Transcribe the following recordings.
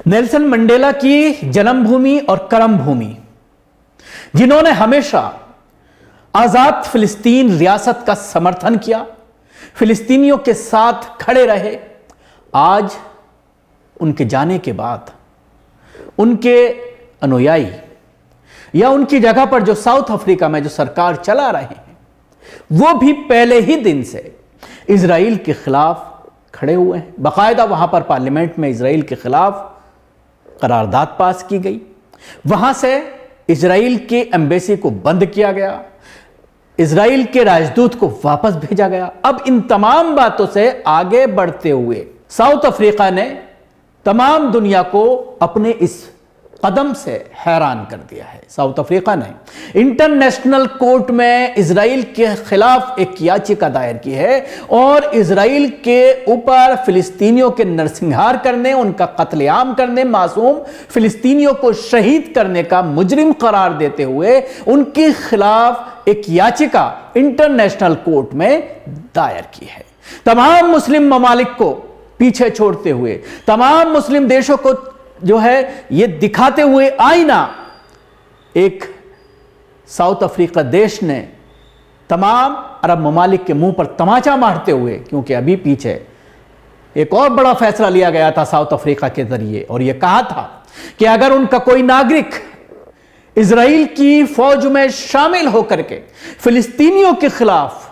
Nelson Mandela की जन्मभूमि और कर्मभूमि, जिन्होंने हमेशा आजाद फिलिस्तीन रियासत का समर्थन किया, फिलिस्तीनियों के साथ खड़े रहे, आज उनके जाने के बाद उनके अनुयायी या उनकी जगह पर जो साउथ अफ्रीका में जो सरकार चला रहे हैं, वो भी पहले ही दिन से इजराइल के खिलाफ खड़े हुए हैं। बाकायदा वहां पर पार्लियामेंट में इजराइल के खिलाफ करारदाद पास की गई, वहां से इजराइल के एम्बेसी को बंद किया गया, इजराइल के राजदूत को वापस भेजा गया। अब इन तमाम बातों से आगे बढ़ते हुए साउथ अफ्रीका ने तमाम दुनिया को अपने इस कदम से हैरान कर दिया है। साउथ अफ्रीका ने इंटरनेशनल कोर्ट में इजराइल के खिलाफ एक याचिका दायर की है और इजराइल के ऊपर फिलिस्तीनियों के नरसंहार करने, उनका कत्लेआम करने, मासूम फिलिस्तीनियों को शहीद करने का मुजरिम करार देते हुए उनके खिलाफ एक याचिका इंटरनेशनल कोर्ट में दायर की है। तमाम मुस्लिम ममालिक को पीछे छोड़ते हुए, तमाम मुस्लिम देशों को जो है ये दिखाते हुए आईना, एक साउथ अफ्रीका देश ने तमाम अरब ममालिक के मुंह पर तमाचा मारते हुए, क्योंकि अभी पीछे एक और बड़ा फैसला लिया गया था साउथ अफ्रीका के जरिए और यह कहा था कि अगर उनका कोई नागरिक इजराइल की फौज में शामिल होकर के फिलिस्तीनियों के खिलाफ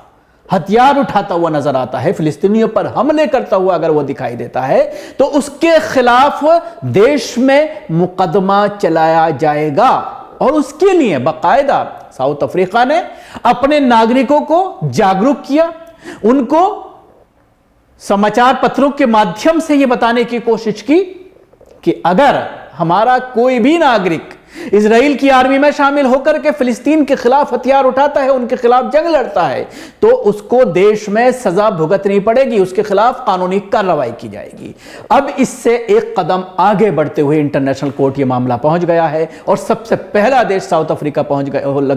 हथियार उठाता हुआ नजर आता है, फिलिस्तीनियों पर हमले करता हुआ अगर वो दिखाई देता है, तो उसके खिलाफ देश में मुकदमा चलाया जाएगा। और उसके लिए बाकायदा साउथ अफ्रीका ने अपने नागरिकों को जागरूक किया, उनको समाचार पत्रों के माध्यम से यह बताने की कोशिश की कि अगर हमारा कोई भी नागरिक इजराइल की आर्मी में शामिल होकर के फिलिस्तीन के खिलाफ हथियार उठाता है, उनके खिलाफ जंग लड़ता है, तो उसको देश में सजा भुगतनी पड़ेगी, उसके खिलाफ कानूनी कार्रवाई की जाएगी। अब इससे एक कदम आगे बढ़ते हुए इंटरनेशनल कोर्ट ये मामला पहुंच गया है और सबसे पहला देश साउथ अफ्रीका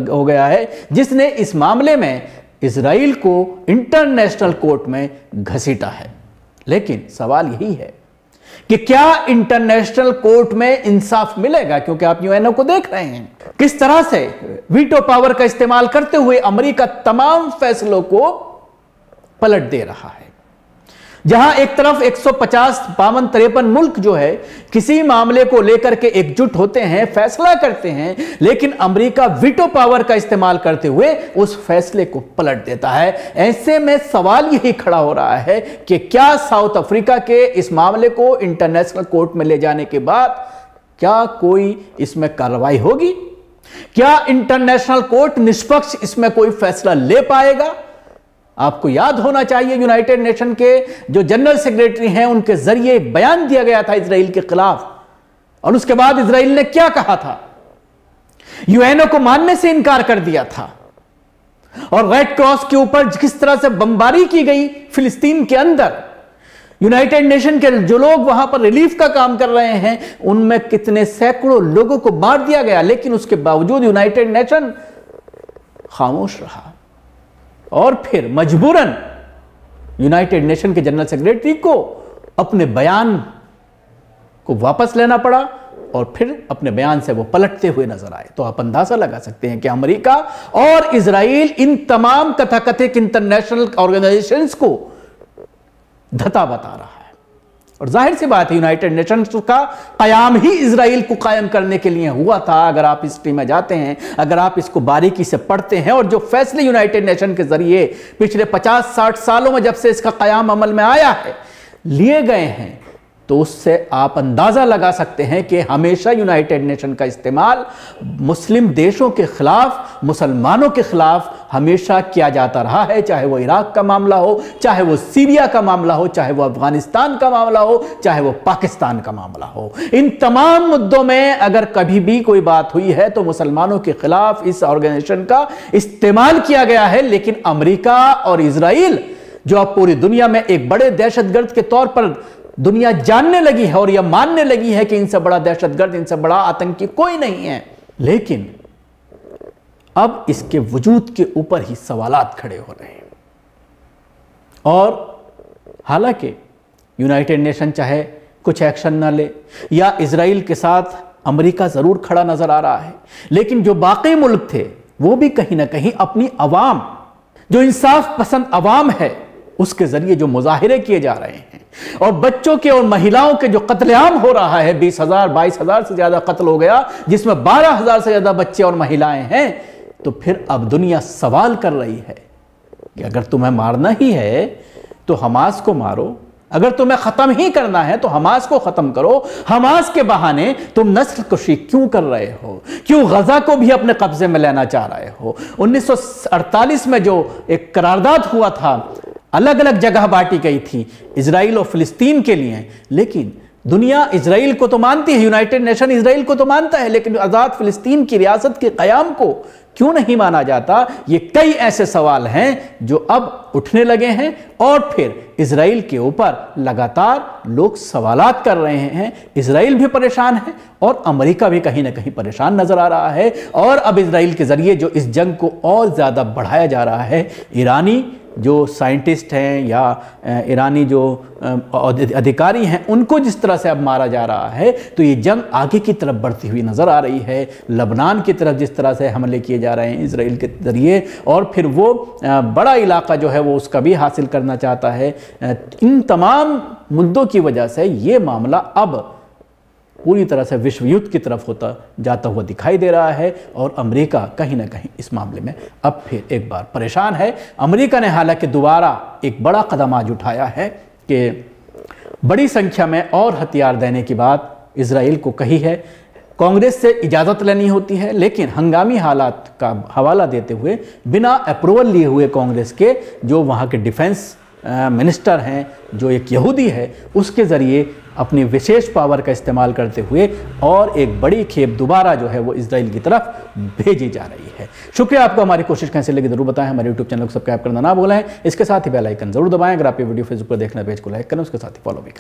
हो गया है जिसने इस मामले में इजराइल को इंटरनेशनल कोर्ट में घसीटा है। लेकिन सवाल यही है कि क्या इंटरनेशनल कोर्ट में इंसाफ मिलेगा, क्योंकि आप यूएनओ को देख रहे हैं किस तरह से वीटो पावर का इस्तेमाल करते हुए अमेरिका तमाम फैसलों को पलट दे रहा है। जहां एक तरफ 150 52 53 मुल्क जो है किसी मामले को लेकर के एकजुट होते हैं, फैसला करते हैं, लेकिन अमेरिका वीटो पावर का इस्तेमाल करते हुए उस फैसले को पलट देता है। ऐसे में सवाल यही खड़ा हो रहा है कि क्या साउथ अफ्रीका के इस मामले को इंटरनेशनल कोर्ट में ले जाने के बाद क्या कोई इसमें कार्रवाई होगी? क्या इंटरनेशनल कोर्ट निष्पक्ष इसमें कोई फैसला ले पाएगा? आपको याद होना चाहिए यूनाइटेड नेशन के जो जनरल सेक्रेटरी हैं, उनके जरिए एक बयान दिया गया था इजराइल के खिलाफ, और उसके बाद इजराइल ने क्या कहा था? यूएनओ को मानने से इनकार कर दिया था और रेड क्रॉस के ऊपर किस तरह से बमबारी की गई फिलिस्तीन के अंदर। यूनाइटेड नेशन के जो लोग वहां पर रिलीफ का काम कर रहे हैं, उनमें कितने सैकड़ों लोगों को मार दिया गया, लेकिन उसके बावजूद यूनाइटेड नेशन खामोश रहा और फिर मजबूरन यूनाइटेड नेशन के जनरल सेक्रेटरी को अपने बयान को वापस लेना पड़ा और फिर अपने बयान से वो पलटते हुए नजर आए। तो आप अंदाजा लगा सकते हैं कि अमेरिका और इजराइल इन तमाम तथाकथित इंटरनेशनल ऑर्गेनाइजेशंस को धता बता रहा है। और जाहिर सी बात है यूनाइटेड नेशंस का कयाम ही इजराइल को कायम करने के लिए हुआ था। अगर आप हिस्ट्री में जाते हैं, अगर आप इसको बारीकी से पढ़ते हैं और जो फैसले यूनाइटेड नेशन के जरिए पिछले 50-60 सालों में जब से इसका कयाम अमल में आया है लिए गए हैं, तो उससे आप अंदाजा लगा सकते हैं कि हमेशा यूनाइटेड नेशन का इस्तेमाल मुस्लिम देशों के खिलाफ, मुसलमानों के खिलाफ हमेशा किया जाता रहा है। चाहे वो इराक का मामला हो, चाहे वो सीरिया का मामला हो, चाहे वो अफगानिस्तान का मामला हो, चाहे वो पाकिस्तान का मामला हो। इन तमाम मुद्दों में अगर कभी भी कोई बात हुई है तो मुसलमानों के खिलाफ इस ऑर्गेनाइजेशन का इस्तेमाल किया गया है। लेकिन अमेरिका और इजराइल, जो अब पूरी दुनिया में एक बड़े दहशतगर्द के तौर पर दुनिया जानने लगी है और यह मानने लगी है कि इनसे बड़ा दहशतगर्द, इनसे बड़ा आतंकी कोई नहीं है, लेकिन अब इसके वजूद के ऊपर ही सवालात खड़े हो रहे हैं। और हालांकि यूनाइटेड नेशन चाहे कुछ एक्शन ना ले, या इजराइल के साथ अमेरिका जरूर खड़ा नजर आ रहा है, लेकिन जो बाकी मुल्क थे वो भी कहीं ना कहीं अपनी अवाम, जो इंसाफ पसंद अवाम है, उसके जरिए जो मुजाहिरे किए जा रहे हैं और बच्चों के और महिलाओं के जो कत्लेआम हो रहा है, 20,000 22,000 से ज्यादा कत्ल हो गया, जिसमें 12,000 से ज्यादा बच्चे और महिलाएं हैं, तो फिर अब दुनिया सवाल कर रही है कि अगर तुम्हें मारना ही है तो हमास को मारो, अगर तुम्हें खत्म ही करना है तो हमास को खत्म करो। हमास के बहाने तुम नस्ल कुशी क्यों कर रहे हो? क्यों गजा को भी अपने कब्जे में लेना चाह रहे हो? 1948 में जो एक करारदाद हुआ था, अलग अलग जगह बांटी गई थी इजराइल और फिलिस्तीन के लिए, लेकिन दुनिया इजराइल को तो मानती है, यूनाइटेड नेशन इजराइल को तो मानता है, लेकिन आजाद फिलिस्तीन की रियासत के कयाम को क्यों नहीं माना जाता? ये कई ऐसे सवाल हैं जो अब उठने लगे हैं और फिर इजराइल के ऊपर लगातार लोग सवालात कर रहे हैं। इजराइल भी परेशान है और अमेरिका भी कहीं ना कहीं परेशान नजर आ रहा है, और अब इजराइल के जरिए जो इस जंग को और ज्यादा बढ़ाया जा रहा है, ईरानी जो साइंटिस्ट हैं या ईरानी जो अधिकारी हैं, उनको जिस तरह से अब मारा जा रहा है, तो ये जंग आगे की तरफ बढ़ती हुई नज़र आ रही है। लबनान की तरफ जिस तरह से हमले किए जा रहे हैं इजराइल के ज़रिए, और फिर वो बड़ा इलाका जो है वो उसका भी हासिल करना चाहता है। इन तमाम मुद्दों की वजह से ये मामला अब पूरी तरह से विश्व युद्ध की तरफ जाता हुआ दिखाई दे रहा है, और अमेरिका कहीं ना कहीं इस मामले में अब फिर एक बार परेशान है। अमेरिका ने हालांकि दोबारा एक बड़ा कदम आज उठाया है कि बड़ी संख्या में और हथियार देने की बात इजराइल को कही है। कांग्रेस से इजाज़त लेनी होती है, लेकिन हंगामी हालात का हवाला देते हुए, बिना अप्रूवल लिए हुए कांग्रेस के जो वहाँ के डिफेंस मिनिस्टर हैं, जो एक यहूदी है, उसके ज़रिए अपनी विशेष पावर का इस्तेमाल करते हुए और एक बड़ी खेप दोबारा जो है वो इजराइल की तरफ भेजी जा रही है। शुक्रिया आपको। हमारी कोशिश कैसे लगी जरूर बताएं। हमारे यूट्यूब चैनल को सब्सक्राइब करना ना भूलें। इसके साथ ही बेल आइकन जरूर दबाएं। अगर आप ये वीडियो फेसबुक पर देखना, पेज को लाइक करें, उसके साथ ही फॉलो भी करें।